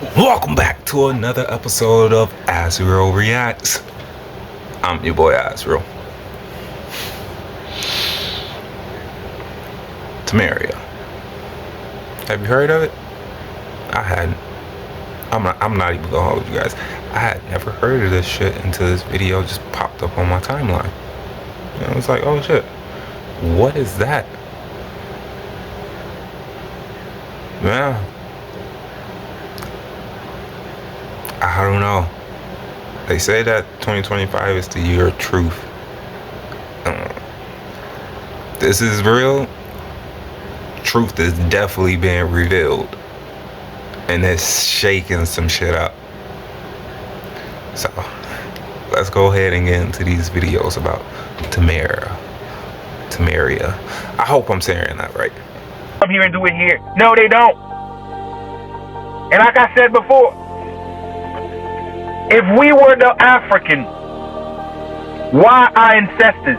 Welcome back to another episode of Azrael Reacts. I'm your boy Azrael. Tamaria. Have you heard of it? I hadn't. I'm not even gonna hold you guys. I had never heard of this shit until this video just popped up on my timeline. And I was like, oh shit, what is that? Yeah. I don't know. They say that 2025 is the year of truth. This is real. Truth is definitely being revealed. And it's shaking some shit up. So, let's go ahead and get into these videos about Tamaria. I hope I'm saying that right. Come here and do it here. No, they don't. And like I said before, if we were the African, why our ancestors,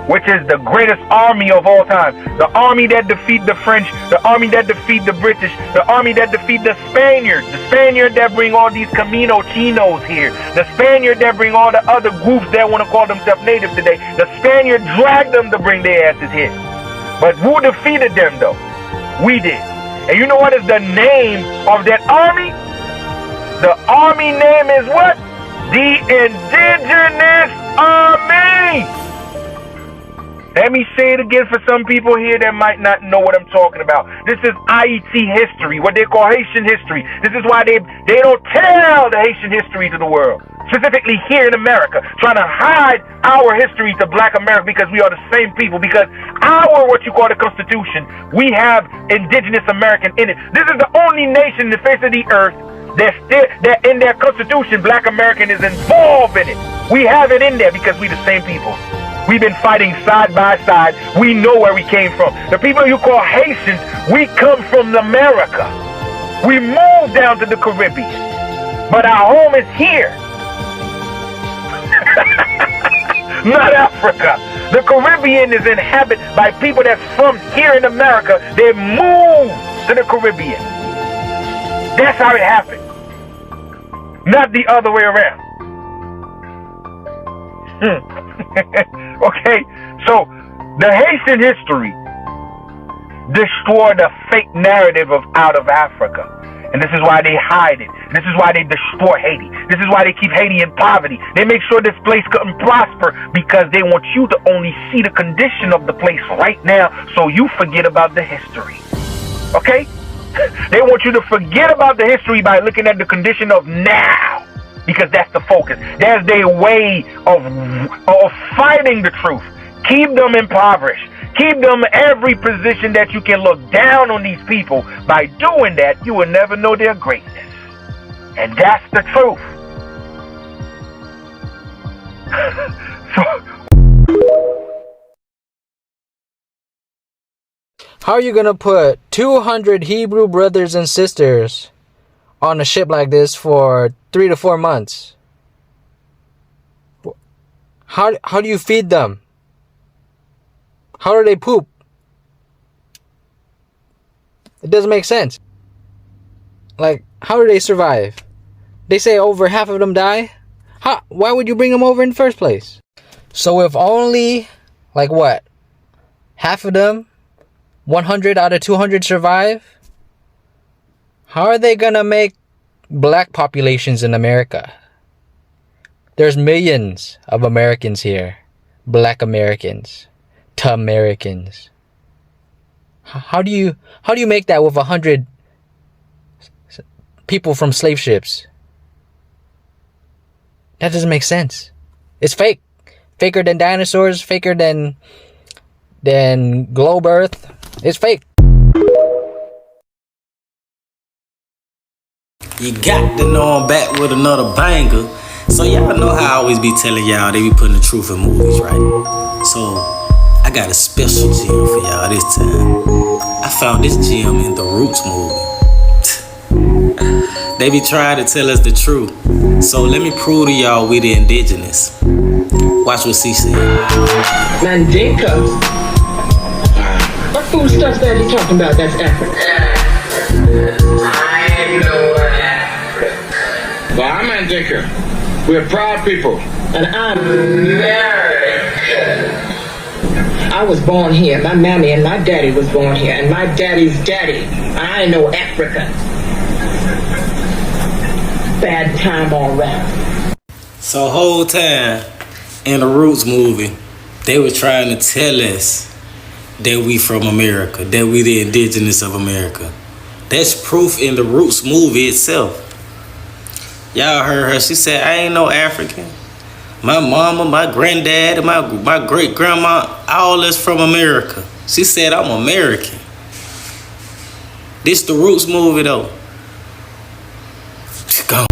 which is the greatest army of all time, the army that defeat the French, the army that defeat the British, the army that defeat the Spaniard that bring all these Camino Chinos here, the Spaniard that bring all the other groups that want to call themselves native today, the Spaniard dragged them to bring their asses here. But who defeated them though? We did. And you know what is the name of that army? The army name is what? The Indigenous Army. Let me say it again for some people here that might not know what I'm talking about. This is IET history, what they call Haitian history. This is why they don't tell the Haitian history to the world. Specifically here in America, trying to hide our history to Black America because we are the same people. Because our, what you call the Constitution, we have Indigenous American in it. This is the only nation in the face of the earth that in their Constitution, Black American is involved in it. We have it in there because we the same people. We've been fighting side by side. We know where we came from. The people you call Haitians, we come from America. We moved down to the Caribbean, but our home is here. Not Africa. The Caribbean is inhabited by people that's from here in America. They moved to the Caribbean. That's how it happened. Not the other way around. Okay, so the Haitian history destroyed the fake narrative of out of Africa. And this is why they hide it. This is why they destroy Haiti. This is why they keep Haiti in poverty. They make sure this place couldn't prosper because they want you to only see the condition of the place right now so you forget about the history. Okay? They want you to forget about the history by looking at the condition of now, because that's the focus. That's their way of fighting the truth. Keep them impoverished. Keep them every position that you can look down on these people. By doing that, you will never know their greatness. And that's the truth. How are you gonna put 200 Hebrew brothers and sisters on a ship like this for 3 to 4 months? How do you feed them? How do they poop? It doesn't make sense. Like, how do they survive? They say over half of them die. Why would you bring them over in the first place? So if only, like what, half of them, 100 out of 200 survive, how are they gonna make Black populations in America? There's millions of Americans here. Black Americans. Americans. How do you make that with 100 people from slave ships? That doesn't make sense. It's fake. Faker than dinosaurs, faker than globe earth. It's fake. You got to know I'm back with another banger. So y'all know how I always be telling y'all they be putting the truth in movies, right? So I got a special gem for y'all this time. I found this gem in the Roots movie. They be trying to tell us the truth. So let me prove to y'all we the indigenous. Watch what she said. Mandinka. What food stuff that you talking about that's African? I know what Well, I'm Mandinka. We're proud people. And I'm American. I was born here. My mammy and my daddy was born here. And my daddy's daddy. I know African. Bad time all around. So whole time in the Roots movie, they were trying to tell us that we from America, that we the indigenous of America. That's proof in the Roots movie itself. Y'all heard her. She said, I ain't no African. My mama, my granddad, and my great grandma, all is from America. She said, I'm American. This the Roots movie though. Go.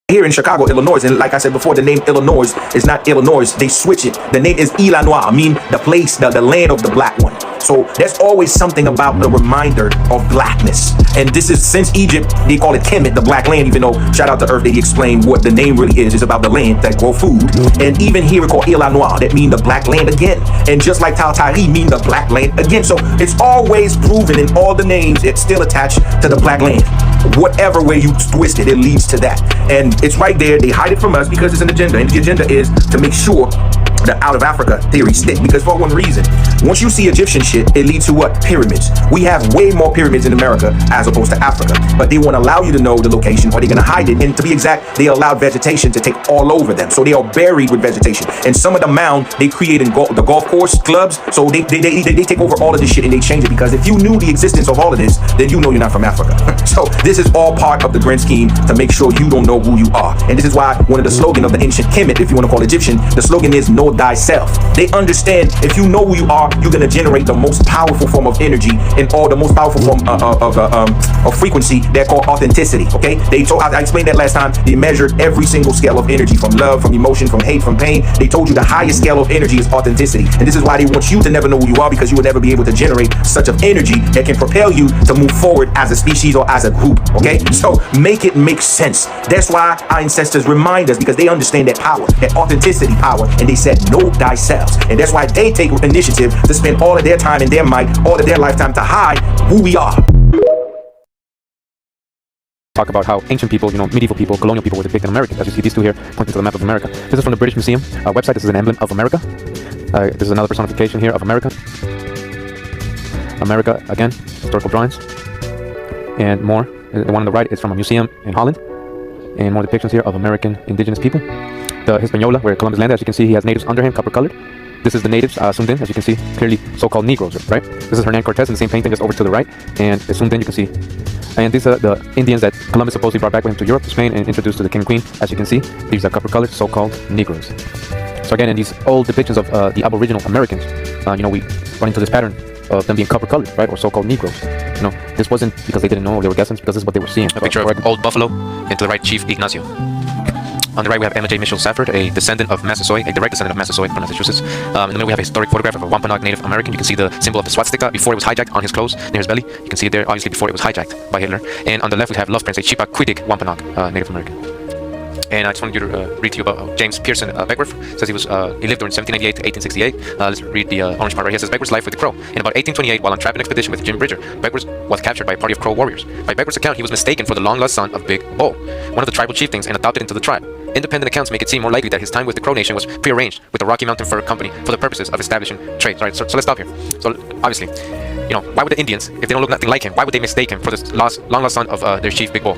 Here in Chicago, Illinois, and like I said before, the name Illinois is not Illinois. They switch it. The name is Illinois, mean the place, the land of the black one. So there's always something about the reminder of blackness. And this is, since Egypt, they call it Kemet, the black land, even though, shout out to Earth, they explain what the name really is. It's about the land that grow food. And even here we call Illinois, that mean the black land again. And just like Taltari mean the black land again. So it's always proven in all the names, it's still attached to the black land. Whatever way you twist it, it leads to that. And it's right there. They hide it from us because it's an agenda. And the agenda is to make sure the out of Africa theory stick, because for one reason, once you see Egyptian shit, it leads to what? Pyramids. We have way more pyramids in America as opposed to Africa, but they won't allow you to know the location, or they're gonna hide it. And to be exact, they allowed vegetation to take all over them, so they are buried with vegetation. And some of the mound they create in the golf course clubs, so they take over all of this shit and they change it, because if you knew the existence of all of this, then you know you're not from Africa. So this is all part of the grand scheme to make sure you don't know who you are. And this is why one of the slogan of the ancient Kemet, if you want to call Egyptian, the slogan is know thyself. They understand if you know who you are, you're gonna generate the most powerful form of energy and all the most powerful form of frequency. They're called authenticity. Okay, I explained that last time. They measured every single scale of energy, from love, from emotion, from hate, from pain. They told you the highest scale of energy is authenticity, and this is why they want you to never know who you are, because you will never be able to generate such of energy that can propel you to move forward as a species or as a group. Okay, so make it make sense. That's why our ancestors remind us, because they understand that power, that authenticity power, and they said know thyself. And that's why they take initiative to spend all of their time and their might, all of their lifetime to hide who we are. Talk about how ancient people, medieval people, colonial people were depicted in America. As you see these two here pointing to the map of America. This is from the British Museum website. This is an emblem of America. This is another personification here of America. America again, historical drawings. And more. The one on the right is from a museum in Holland. And more depictions here of American indigenous people. The Hispaniola, where Columbus landed, as you can see, he has natives under him, copper colored. This is the natives zoomed in, as you can see, clearly so-called Negroes, right? This is Hernan Cortez in the same painting, just over to the right. And it's zoomed in, you can see. And these are the Indians that Columbus supposedly brought back with him to Europe, to Spain, and introduced to the king and queen. As you can see, these are copper colored, so-called Negroes. So again, in these old depictions of the Aboriginal Americans, we run into this pattern of them being copper colored, right, or so-called Negroes. This wasn't because they didn't know, they were guessing, because this is what they were seeing. A picture of Old Buffalo, and to the right, Chief Ignacio. On the right, we have Emma J. Mitchell Safford, a descendant of Massasoit, a direct descendant of Massasoit from Massachusetts. In the middle, we have a historic photograph of a Wampanoag Native American. You can see the symbol of the swastika before it was hijacked on his clothes, near his belly. You can see it there, obviously, before it was hijacked by Hitler. And on the left, we have love prints, a Chippewa Wampanoag Native American. And I just wanted you to read to you about James Pearson Beckworth. It says he lived during 1798 to 1868. Let's read the orange part right here. It says Beckworth's life with the Crow. In about 1828, while on trapping expedition with Jim Bridger, Beckworth was captured by a party of Crow warriors. By Beckworth's account, he was mistaken for the long-lost son of Big Bull, one of the tribal chieftains, and adopted into the tribe. Independent accounts make it seem more likely that his time with the Crow Nation was prearranged with the Rocky Mountain Fur Company for the purposes of establishing trade. All right, so let's stop here. So obviously, why would the Indians, if they don't look nothing like him, why would they mistake him for the long-lost son of their chief Big Bull?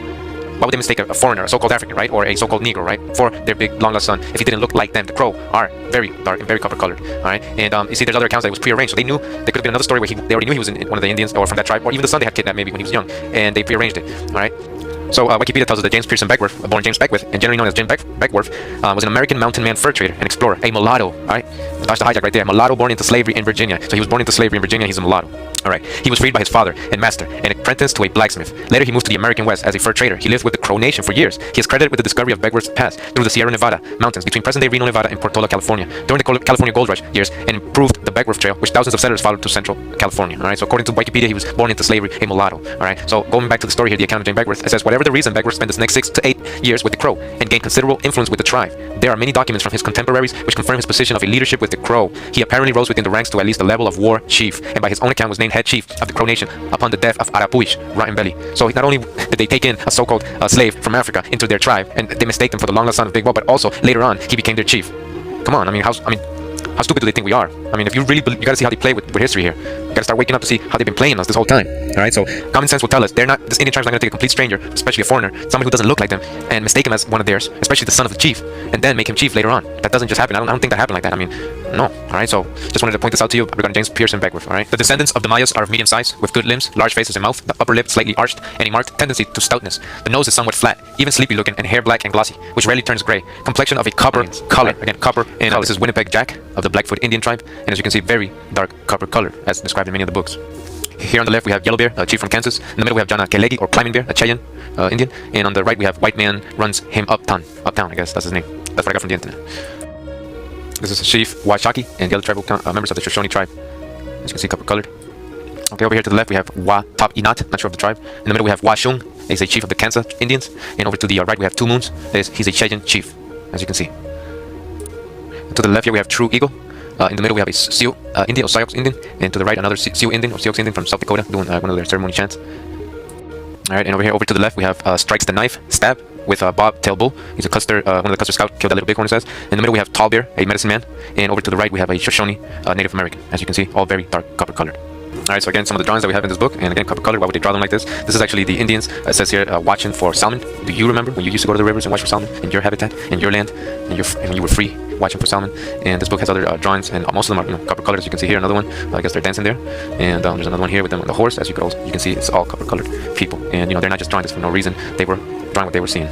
Why would they mistake a foreigner, a so-called African, right, or a so-called Negro, right, for their big long-lost son if he didn't look like them? The Crow are very dark and very copper-colored, all right? And you see, there's other accounts that it was prearranged, so they knew there could have been another story where they already knew he was in one of the Indians or from that tribe, or even the son they had kidnapped maybe when he was young, and they prearranged it, all right? So Wikipedia tells us that James Pearson Beckworth, born James Beckwith, and generally known as Jim Beckworth, was an American mountain man fur trader and explorer, a mulatto, all right? That's the hijack right there. A mulatto born into slavery in Virginia. So he was born into slavery in Virginia. He's a mulatto. All right. He was freed by his father and master and apprenticed to a blacksmith. Later, he moved to the American West as a fur trader. He lived with the Crow Nation for years. He is credited with the discovery of Beckworth's Pass through the Sierra Nevada mountains between present-day Reno, Nevada, and Portola, California, during the California Gold Rush years, and improved the Beckworth Trail, which thousands of settlers followed to Central California. All right. So according to Wikipedia, he was born into slavery, a mulatto. All right. So going back to the story here, the account of James Beckworth, it says whatever whatever the reason, Beckworth spent his next 6 to 8 years with the Crow and gained considerable influence with the tribe. There are many documents from his contemporaries which confirm his position of a leadership with the Crow. He apparently rose within the ranks to at least the level of war chief, and by his own account was named head chief of the Crow Nation upon the death of Arapuish, Rotten Belly. So not only did they take in a so-called slave from Africa into their tribe, and they mistake him for the long-lost son of Big Bo, but also later on he became their chief. Come on, how stupid do they think we are? If you really, you gotta see how they play with history here. You gotta start waking up to see how they've been playing us this whole time. All right, so common sense will tell us this Indian tribe's not gonna take a complete stranger, especially a foreigner, somebody who doesn't look like them, and mistake him as one of theirs, especially the son of the chief, and then make him chief later on. That doesn't just happen. I don't think that happened like that. No. All right, so just wanted to point this out to you regarding James Pearson Beckworth. All right, the descendants of the Mayas are of medium size, with good limbs, large faces and mouth, the upper lip slightly arched, and a marked tendency to stoutness. The nose is somewhat flat, even sleepy looking, and hair black and glossy, which rarely turns gray. Complexion of a copper color, again copper, and this is Winnipeg Jack of the Blackfoot Indian tribe, and as you can see, very dark copper color, as described in many of the books. Here on the left we have Yellow Bear, a chief from Kansas. In the middle we have Jana Kelegi, or Climbing Bear, a Cheyenne Indian. And on the right we have White Man Runs Him Uptown, I guess that's his name. That's what I got from the internet. This is Chief Washaki and the other tribal members of the Shoshone tribe. As you can see, copper colored. Okay, over here to the left we have Wa Top Inat, not sure of the tribe. In the middle we have Wa Shung, he's a chief of the Kansas Indians. And over to the right we have Two Moons, he's a Cheyenne chief, as you can see. To the left here we have True Eagle. In the middle we have a Sioux Indian or Sioux Indian, and to the right another Sioux Indian or Sioux Indian from South Dakota doing one of their ceremony chants. Alright, and over here over to the left we have Strikes the Knife, Stab, with Bob Tail Bull. He's a Custer, one of the Custer Scouts, killed that little bighorn, it says. In the middle we have Tall Bear, a medicine man, and over to the right we have a Shoshone Native American, as you can see, all very dark copper colored. Alright, so again, some of the drawings that we have in this book, and again, copper colored. Why would they draw them like this? This is actually the Indians, it says here, watching for salmon. Do you remember when you used to go to the rivers and watch for salmon in your habitat, in your land, and you were free watching for salmon? And this book has other drawings, and most of them are copper colored. As you can see here, another one, I guess they're dancing there. And there's another one here with them on the horse. As you can see, it's all copper colored people. And they're not just drawing this for no reason. They were drawing what they were seeing.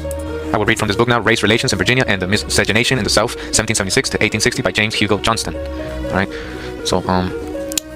I will read from this book now, Race Relations in Virginia and the Miscegenation in the South, 1776 to 1860 by James Hugo Johnston. Alright, so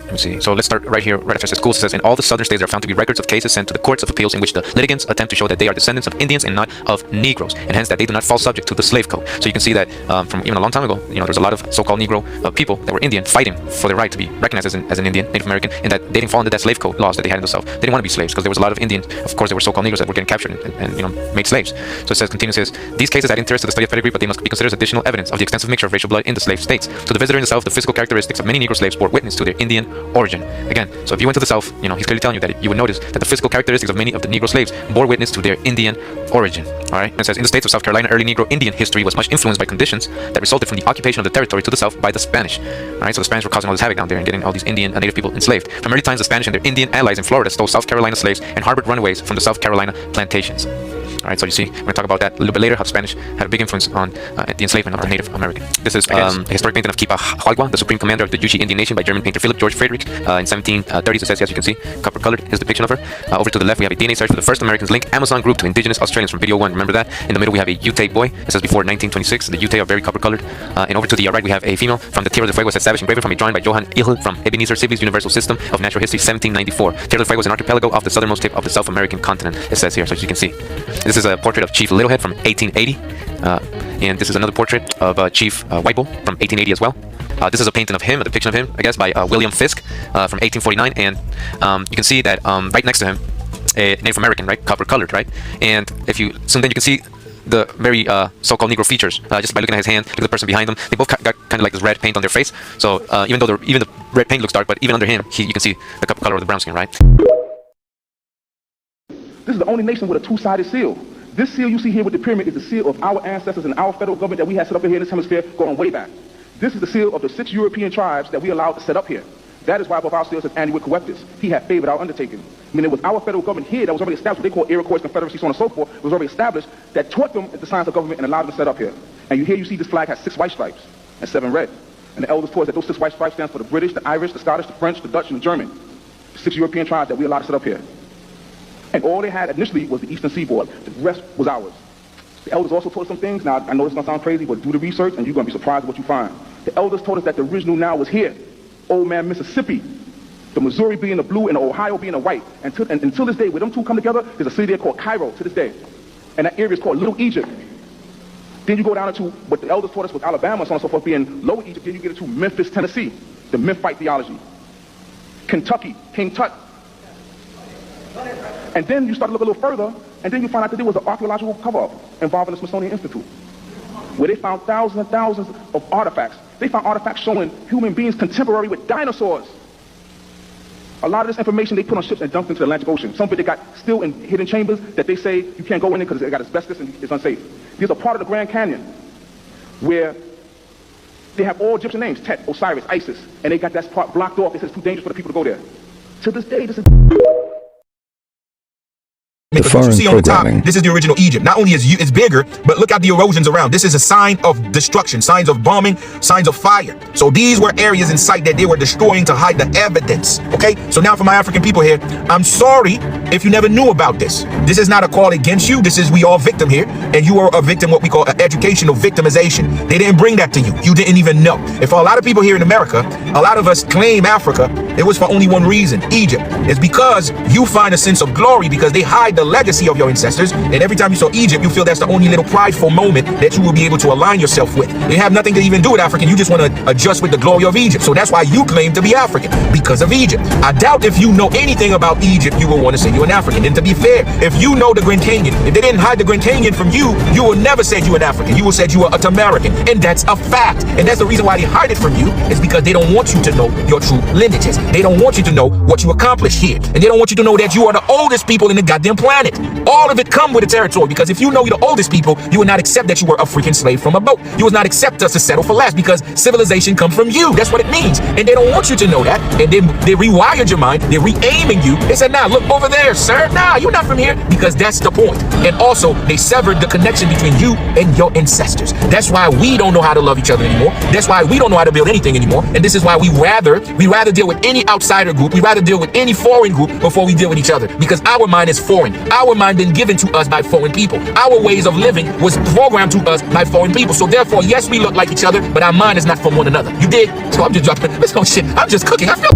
let me see. So let's start right here, right after the school says, in all the southern states there are found to be records of cases sent to the courts of appeals in which the litigants attempt to show that they are descendants of Indians and not of Negroes, and hence that they do not fall subject to the slave code. So you can see that from even a long time ago, there's a lot of so-called Negro people that were Indian fighting for their right to be recognized as an Indian, Native American, and that they didn't fall under that slave code laws that they had in the South. They didn't want to be slaves because there was a lot of Indians, of course, there were so-called Negroes that were getting captured and made slaves. So it says, continues, these cases add interest to the study of pedigree, but they must be considered as additional evidence of the extensive mixture of racial blood in the slave states. To the visitor in the South, the physical characteristics of many Negro slaves bore witness to their Indian origin. Again, so if you went to the South, he's clearly telling you that you would notice that the physical characteristics of many of the Negro slaves bore witness to their Indian origin. Alright, and it says, in the states of South Carolina, early Negro Indian history was much influenced by conditions that resulted from the occupation of the territory to the south by the Spanish. Alright, so the Spanish were causing all this havoc down there and getting all these Indian native people enslaved. From early times, the Spanish and their Indian allies in Florida stole South Carolina slaves and harbored runaways from the South Carolina plantations. Alright, so you see, we're going to talk about that a little bit later, how the Spanish had a big influence on the enslavement of the Native American. This is a historic painting of Kipa Hualgua, the supreme commander of the Yuchi Indian nation by German painter Philip George Friedrich in 1730s. It says, as you can see, copper colored, his depiction of her. Over to the left, we have a DNA search for the first Americans link Amazon group to indigenous Australians from video 1. Remember that? In the middle, we have a Ute boy. It says before 1926. The Ute are very copper colored. And over to the right, we have a female from the Tierra del Fuego, says Savage engraver from a drawing by Johann Ihl from Ebenezer Sibley's Universal System of Natural History, 1794. Tierra del Fuego is an archipelago off the southernmost tip of the South American continent, it says here. So as you can see, this is a portrait of Chief Littlehead from 1880. And this is another portrait of Chief White Bull from 1880 as well. This is a painting of him, a depiction of him, I guess, by William Fisk from 1849. And you can see that right next to him, a Native American, right, copper colored, right? And if you zoom in, you can see the very so-called Negro features just by looking at his hand. Look at the person behind them. They both got kind of like this red paint on their face. So even though even the red paint looks dark, but even under him, you can see the copper color of the brown skin, right? This is the only nation with a two-sided seal. This seal you see here with the pyramid is the seal of our ancestors and our federal government that we had set up here in this hemisphere going way back. This is the seal of the 6 European tribes that we allowed to set up here. That is why above our seal says Andy Wood Coeptus. He had favored our undertaking. I mean, it was our federal government here that was already established, what they call Iroquois Confederacy, so on and so forth, was already established, that taught them the science of government and allowed them to set up here. And you see this flag has 6 white stripes and 7 red. And the elders taught us that those 6 white stripes stands for the British, the Irish, the Scottish, the French, the Dutch, and the German. 6 European tribes that we allowed to set up here. And all they had initially was the eastern seaboard. The rest was ours. The elders also taught us some things. Now, I know it's going to sound crazy, but do the research and you're going to be surprised at what you find. The elders told us that the original Nile was here. Old man Mississippi. The Missouri being the blue and the Ohio being the white. And until this day, where them two come together, there's a city there called Cairo to this day. And that area is called Little Egypt. Then you go down into what the elders taught us with Alabama, so on and so forth, being Lower Egypt. Then you get into Memphis, Tennessee. The Memphite theology. Kentucky, King Tut. And then you start to look a little further, And then you find out that there was an archaeological cover-up involving the Smithsonian Institute, where they found thousands and thousands of artifacts. They found artifacts showing human beings contemporary with dinosaurs. A lot of this information they put on ships and dumped into the Atlantic Ocean. Some of it they got still in hidden chambers that they say you can't go in there because it got asbestos and it's unsafe. These are part of the Grand Canyon, where they have all Egyptian names: Tet, Osiris, Isis, and they got that part blocked off. They said it's too dangerous for the people to go there. To this day, this is... Because what you see on the top, this is the original Egypt. Not only is it's bigger, but look at the erosions around. This is a sign of destruction, signs of bombing, signs of fire. So these were areas in sight that they were destroying to hide the evidence. Okay, so now for my African people here, I'm sorry if you never knew about this. This is not a call against you. This is we all victim here, and you are a victim, what we call educational victimization. They didn't bring that to you. You didn't even know. If a lot of people here in America, a lot of us claim Africa, it was for only one reason, Egypt. It's because you find a sense of glory because they hide the legacy of your ancestors, and every time you saw Egypt, you feel that's the only little prideful moment that you will be able to align yourself with. They have nothing to even do with African. You just want to adjust with the glory of Egypt. So that's why you claim to be African, because of Egypt. I doubt if you know anything about Egypt, you will want to say you're an African. And to be fair, if you know the Grand Canyon, if they didn't hide the Grand Canyon from you, you will never say you're an African. You will say you are an American, and that's a fact. And that's the reason why they hide it from you, is because they don't want you to know your true lineages. They don't want you to know what you accomplished here, and they don't want you to know that you are the oldest people in the goddamn planet. All of it come with the territory, because if you know you're the oldest people, you would not accept that you were a freaking slave from a boat. You would not accept us to settle for less, because civilization comes from you. That's what it means. And they don't want you to know that. And then they rewired your mind. They're re-aiming you. They said, nah, look over there, sir. Nah, you're not from here, because that's the point. And also, they severed the connection between you and your ancestors. That's why we don't know how to love each other anymore. That's why we don't know how to build anything anymore. And this is why we rather deal with any outsider group. We rather deal with any foreign group before we deal with each other, because our mind is foreign. Our mind didn't given to us by foreign people. Our ways of living was programmed to us by foreign people. So therefore, yes, we look like each other, but our mind is not from one another. You dig? So I'm just dropping this whole shit. I'm just cooking. I feel...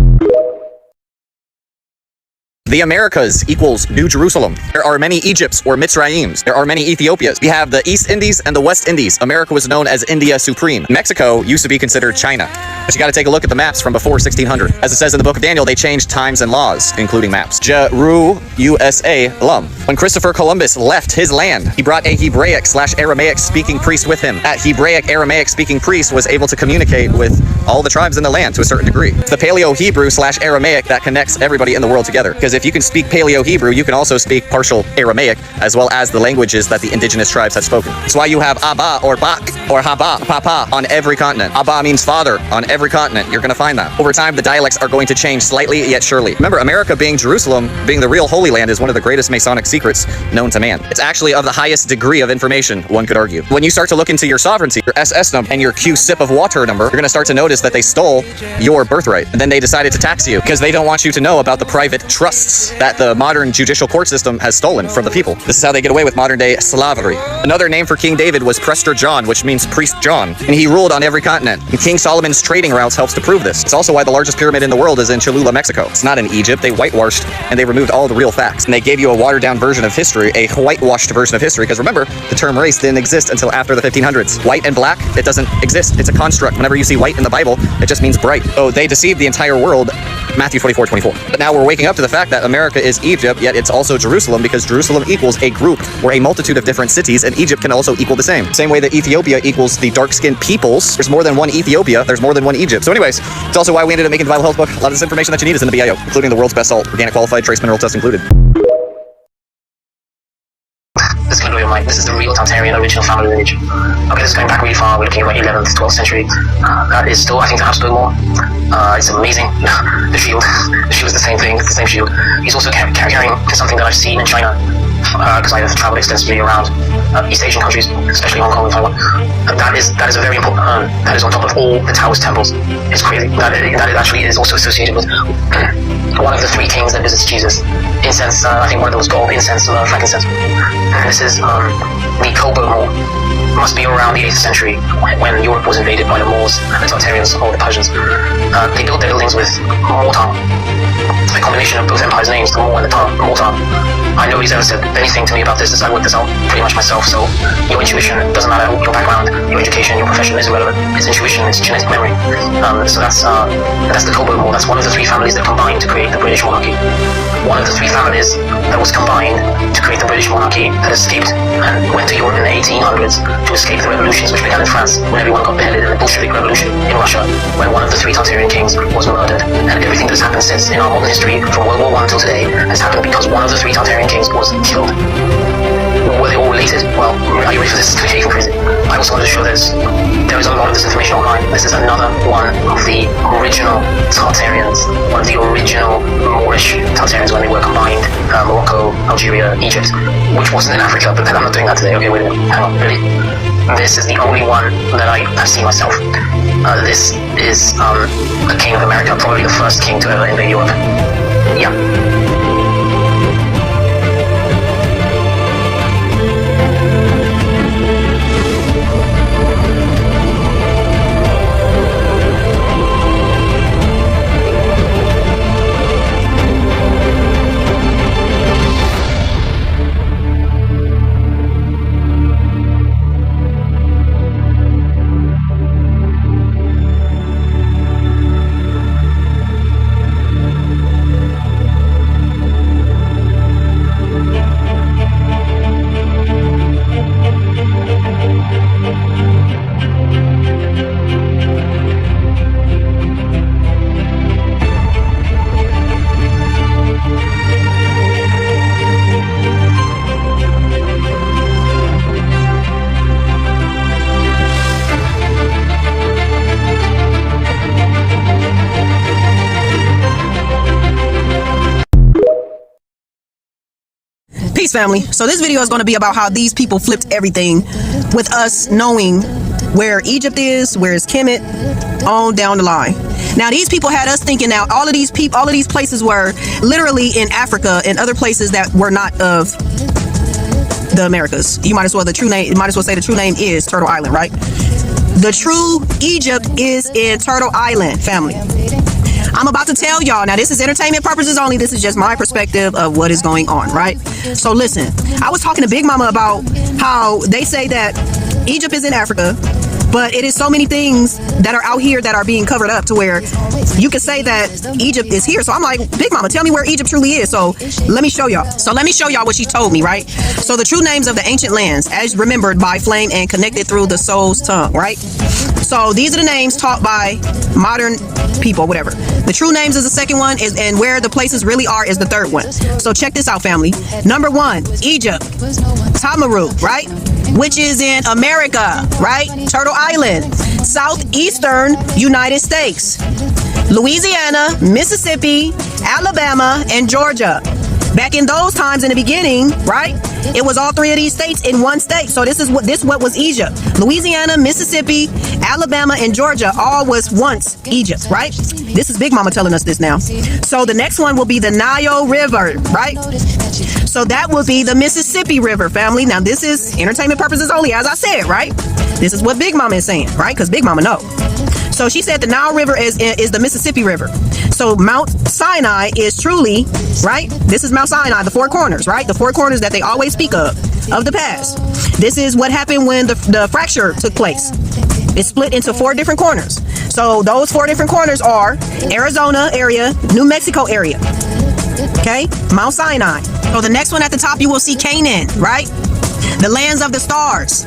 The Americas equals New Jerusalem. There are many Egypts or Mitzrayims. There are many Ethiopias. We have the East Indies and the West Indies. America was known as India Supreme. Mexico used to be considered China. But you got to take a look at the maps from before 1600. As it says in the book of Daniel, they changed times and laws, including maps. Jeru USA Lum. When Christopher Columbus left his land, he brought a Hebraic/Aramaic speaking priest with him. That Hebraic/Aramaic speaking priest was able to communicate with all the tribes in the land to a certain degree. It's the Paleo-Hebrew/Aramaic that connects everybody in the world together. Because if you can speak Paleo-Hebrew, you can also speak partial Aramaic, as well as the languages that the indigenous tribes had spoken. That's why you have Abba or Bak or Haba, Papa on every continent. Abba means father on every continent. You're going to find that. Over time, the dialects are going to change slightly, yet surely. Remember, America being Jerusalem, being the real Holy Land, is one of the greatest Masonic secrets known to man. It's actually of the highest degree of information, one could argue. When you start to look into your sovereignty, your SS number, and your Q sip of water number, you're going to start to notice that they stole your birthright. And then they decided to tax you because they don't want you to know about the private trusts that the modern judicial court system has stolen from the people. This is how they get away with modern day slavery. Another name for King David was Prester John, which means priest John, and he ruled on every continent. And King Solomon's trading routes helps to prove this. It's also why the largest pyramid in the world is in Cholula, Mexico. It's not in Egypt. They whitewashed and they removed all the real facts. And they gave you a watered down version of history, a whitewashed version of history, because remember, the term race didn't exist until after the 1500s. White and black, it doesn't exist. It's a construct. Whenever you see white in the Bible, it just means bright. So they deceived the entire world. Matthew 24:24. But now we're waking up to the fact that America is Egypt, yet it's also Jerusalem, because Jerusalem equals a group or a multitude of different cities, and Egypt can also equal the same. Same way that Ethiopia equals the dark-skinned peoples. There's more than one Ethiopia, there's more than one Egypt. So anyways, it's also why we ended up making the Bible Health book. A lot of this information that you need is in the BIO, including the world's best salt, organic qualified, trace mineral test included. This can blow your mind. This is the real Tartarian original family lineage. Okay, this is going back really far. We're looking at 11th, 12th century. That is still, I think, perhaps a bit more. It's amazing. The shield is the same thing. It's the same shield. He's also carrying something that I've seen in China, because I have traveled extensively around East Asian countries, especially Hong Kong and Taiwan. That is a very important urn. That is on top of all the Taoist temples. It's crazy. That actually is also associated with one of the three kings that visits Jesus. Incense, I think one of those gold, incense, frankincense. This is the Kobo Moor. Must be around the 8th century when Europe was invaded by the Moors, the Tartarians, or the Persians. They built their buildings with mortar. A combination of both empires' names, the Moor and the mortar. I know nobody's ever said anything to me about this. I worked this out pretty much myself. So your intuition doesn't matter your background, your education, your profession is irrelevant. It's intuition, it's genetic memory. So that's the Cobo War. That's one of the three families that combined to create the British monarchy. One of the three families that was combined to create the British monarchy that escaped and went to Europe in the 1800s to escape the revolutions which began in France when everyone got beheaded in the Bolshevik Revolution in Russia, when one of the three Tartarian kings was murdered. And everything that has happened since in our modern history, from World War I until today, has happened because one of the three Tartarian kings was killed. Were they all related? Well, are you ready for this? It's getting crazy. I also wanted to show there is a lot of this information online. This is another one of the original Tartarians, one of the original Moorish Tartarians when they were combined, Morocco, Algeria, Egypt, which wasn't in Africa, but then I'm not doing that today. Okay, wait a minute, hang on, really? This is the only one that I have seen myself. This is a king of America, probably the first king to ever invade Europe. Yeah. Peace, family. So this video is going to be about how these people flipped everything with us knowing where Egypt is, where is Kemet, on down the line. Now these people had us thinking now all of these places were literally in Africa and other places that were not of the Americas. You might as well say the true name is Turtle Island, right? The true Egypt is in Turtle Island, family. I'm about to tell y'all, now this is entertainment purposes only, this is just my perspective of what is going on, right? So listen, I was talking to Big Mama about how they say that Egypt is in Africa, but it is so many things that are out here that are being covered up to where you can say that Egypt is here. So I'm like, Big Mama, tell me where Egypt truly is. So let me show y'all. What she told me, right? So the true names of the ancient lands, as remembered by flame and connected through the soul's tongue, right? So these are the names taught by modern people, whatever. The true names is the second one, and where the places really are is the third one. So check this out, family. Number 1, Egypt, Tamaru, right? Which is in America, right? Turtle Island, southeastern United States, Louisiana, Mississippi, Alabama, and Georgia. Back in those times in the beginning, right? It was all three of these states in one state. So this what was Egypt. Louisiana, Mississippi, Alabama, and Georgia all was once Egypt, right? This is Big Mama telling us this now. So the next one will be the Nile River, right? So that will be the Mississippi River, family. Now this is entertainment purposes only, as I said, right? This is what Big Mama is saying, right? Because Big Mama know. So she said the Nile River is the Mississippi River. So Mount Sinai is truly, right? This is Mount Sinai, the four corners, right? The four corners that they always speak of the past. This is what happened when the fracture took place. It split into 4 different corners. So those 4 different corners are Arizona area, New Mexico area. Okay, Mount Sinai. So the next one at the top, you will see Canaan, right? The lands of the stars.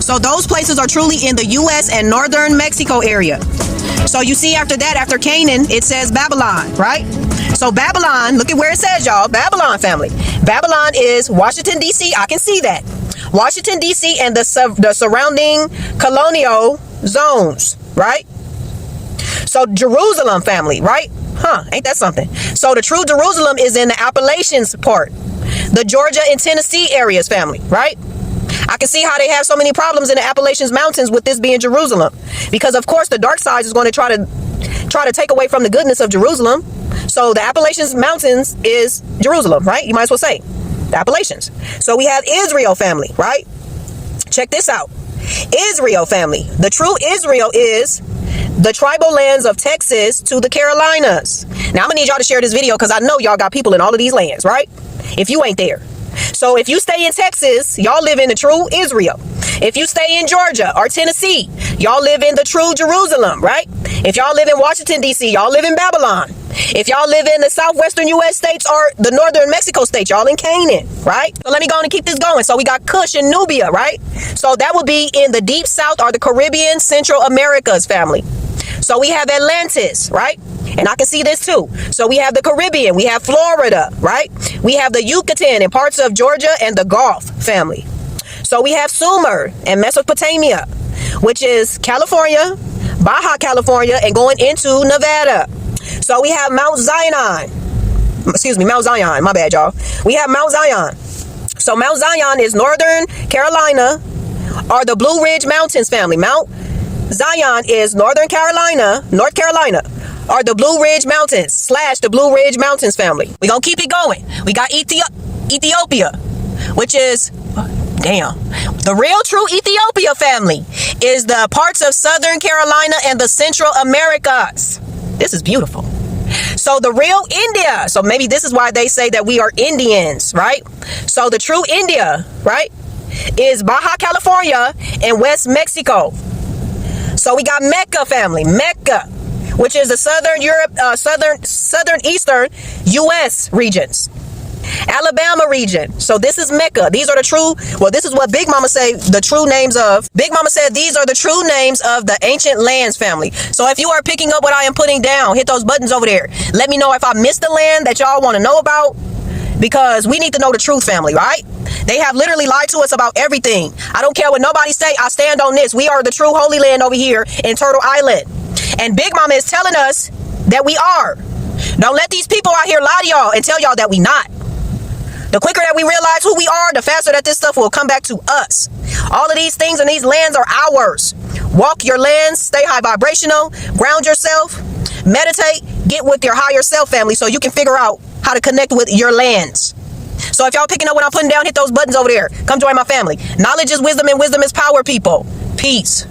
So those places are truly in the U.S. and northern Mexico area. So you see after that, after Canaan, it says Babylon, right? So Babylon, look at where it says, y'all, Babylon, family. Babylon is Washington, D.C. I can see that. Washington, D.C. and the surrounding colonial zones, right? So Jerusalem, family, right? Huh, ain't that something? So the true Jerusalem is in the Appalachians part. The Georgia and Tennessee areas, family, right? I can see how they have so many problems in the Appalachians Mountains with this being Jerusalem. Because, of course, the dark side is going to try to take away from the goodness of Jerusalem. So the Appalachians Mountains is Jerusalem, right? You might as well say the Appalachians. So we have Israel, family, right? Check this out. Israel, family. The true Israel is the tribal lands of Texas to the Carolinas. Now, I'm going to need y'all to share this video because I know y'all got people in all of these lands, right? If you ain't there. So if you stay in Texas, y'all live in the true Israel. If you stay in Georgia or Tennessee, y'all live in the true Jerusalem, right? If y'all live in Washington, D.C., y'all live in Babylon. If y'all live in the southwestern U.S. states or the northern Mexico states, y'all in Canaan, right? So let me go on and keep this going. So we got Kush and Nubia, right? So that would be in the deep south or the Caribbean, Central Americas family. So we have Atlantis, right? And I can see this too. So we have the Caribbean, we have Florida, right? We have the Yucatan and parts of Georgia and the Gulf family. So we have Sumer and Mesopotamia, which is California, Baja California, and going into Nevada. So we have Mount Zion. Excuse me, Mount Zion. My bad, y'all. We have Mount Zion. So Mount Zion is Northern Carolina or the Blue Ridge Mountains family. Mount Zion is North Carolina, or the Blue Ridge Mountains / the Blue Ridge Mountains family. We're going to keep it going. We got Ethiopia, which is, the real true Ethiopia family is the parts of Southern Carolina and the Central Americas. This is beautiful. So the real India, so maybe this is why they say that we are Indians, right? So the true India, right, is Baja California and West Mexico. So we got Mecca family, Mecca, which is the Southern Europe, Southern Eastern U.S. regions. Alabama region. So this is Mecca. These are the true, well, this is what Big Mama say the true names of. Big Mama said these are the true names of the ancient lands family. So if you are picking up what I am putting down, hit those buttons over there. Let me know if I missed the land that y'all want to know about, because we need to know the truth, family, right? They have literally lied to us about everything. I don't care what nobody say. I stand on this. We are the true Holy Land over here in Turtle Island. And Big Mama is telling us that we are. Don't let these people out here lie to y'all and tell y'all that we not. The quicker that we realize who we are, the faster that this stuff will come back to us. All of these things and these lands are ours. Walk your lands, stay high vibrational, ground yourself, meditate, get with your higher self, family, so you can figure out how to connect with your lands. So if y'all picking up what I'm putting down, hit those buttons over there. Come join my family. Knowledge is wisdom and wisdom is power, people. Peace.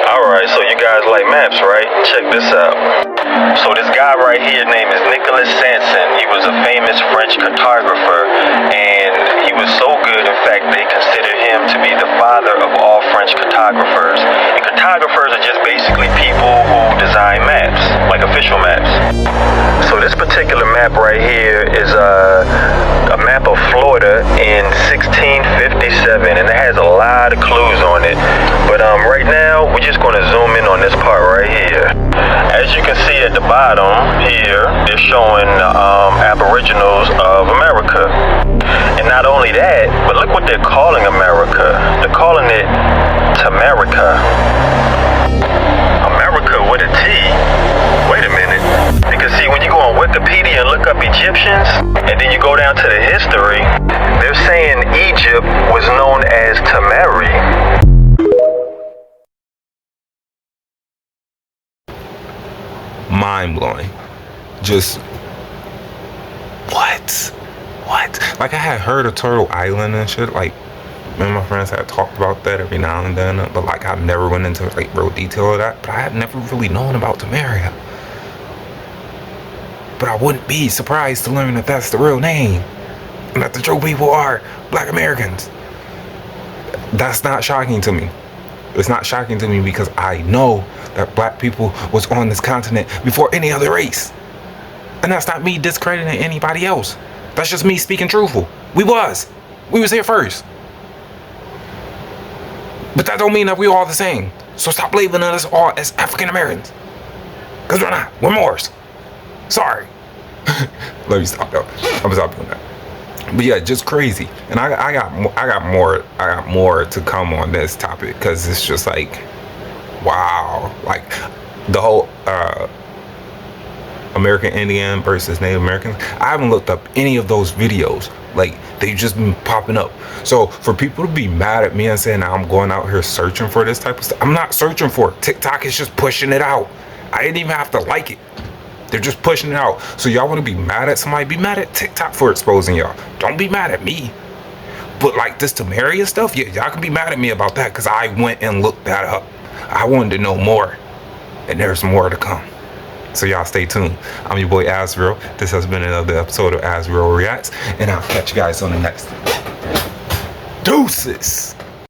Alright, so you guys like maps, right? Check this out. So this guy right here named is Nicholas Sanson. He was a famous French cartographer, and he was so good, in fact, they considered him to be the father of all French cartographers. And cartographers are just basically people who design maps, like official maps. So this particular map right here is a map of Florida in 1657, and it has a lot of clues on it. But right now, we're just going to zoom in on this part right here. As you can see at the bottom here, they're showing aboriginals of America. And not only that, but look what they're calling America. They're calling it Tamerica. America with a T. Wait a minute. Because see, when you go on Wikipedia and look up Egyptians, and then you go down to the history, they're saying Egypt was known as Tamari. Mind blowing. Just what? Like, I had heard of Turtle Island and shit. Like, me and my friends had talked about that every now and then, but like I never went into like real detail of that. But I had never really known about Tamaria. But I wouldn't be surprised to learn that that's the real name, and that the true people are Black Americans. That's not shocking to me. It's not shocking to me because I know that Black people was on this continent before any other race. And that's not me discrediting anybody else. That's just me speaking truthful. We was here first. But that don't mean that we all the same. So stop labeling us all as African Americans. Because we're not. We're Moors. Sorry. Let me stop though. I'm gonna stop doing that. But yeah, just crazy. And I got more to come on this topic, because it's just like, wow. Like the whole American Indian versus Native Americans. I haven't looked up any of those videos. Like, they've just been popping up. So for people to be mad at me and saying I'm going out here searching for this type of stuff, I'm not searching for it. TikTok is just pushing it out. I didn't even have to like it. They're just pushing it out. So y'all want to be mad at somebody? Be mad at TikTok for exposing y'all. Don't be mad at me. But like this Tamaria stuff, yeah, y'all can be mad at me about that, because I went and looked that up. I wanted to know more, and there's more to come. So y'all stay tuned. I'm your boy Azrael. This has been another episode of Azrael Reacts, and I'll catch you guys on the next one. Deuces.